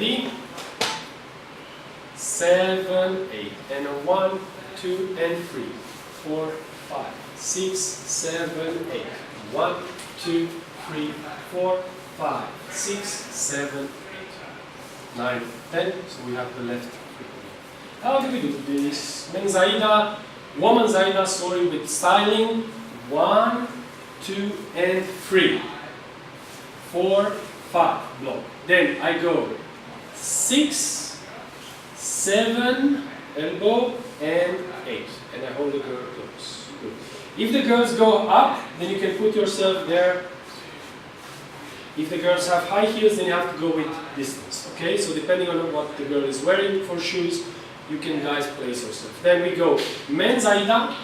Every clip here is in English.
Ready? 7, 8. And 1, 2, and 3, 4, 5, 6, 7, 8. 1, 2, 3, 4, 5, 6, 7, 8, 9, 10. So we have the left foot. How do we do this? Men Zaida, woman Zaida, sorry, with styling. 1, 2, and 3, 4, 5. Block. Then I go 6, 7, elbow, and 8. And I hold the girl close. Good. If the girls go up, then you can put yourself there. If the girls have high heels, then you have to go with distance. Okay? So depending on what the girl is wearing for shoes, you can guys place yourself. Then we go men Zaida,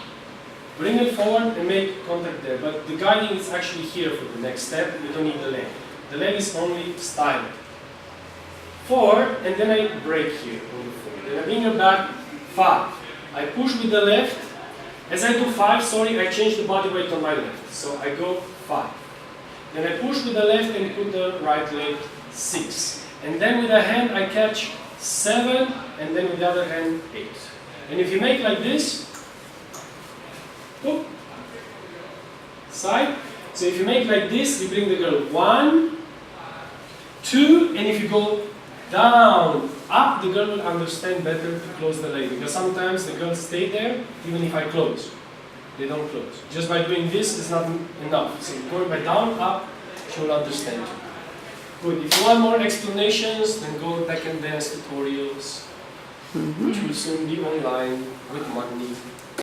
bring it forward and make contact there. But the guiding is actually here for the next step. You don't need the leg. The leg is only styling. 4, and then I break here on the 4. Then I bring her back 5. I push with the left. As I do 5, sorry, I change the body weight on my left. So I go 5. Then I push with the left and put the right leg 6. And then with the hand I catch 7, and then with the other hand 8. And if you make like this, whoop, side. So if you make like this, you bring the girl 1, 2, and if you go down, up, the girl will understand better to close the leg. Because sometimes the girls stay there, even if I close. They don't close. Just by doing this is not enough. So going by down, up, she will understand you. Good. If you want more explanations, then go back and dance tutorials, which will soon be online with money.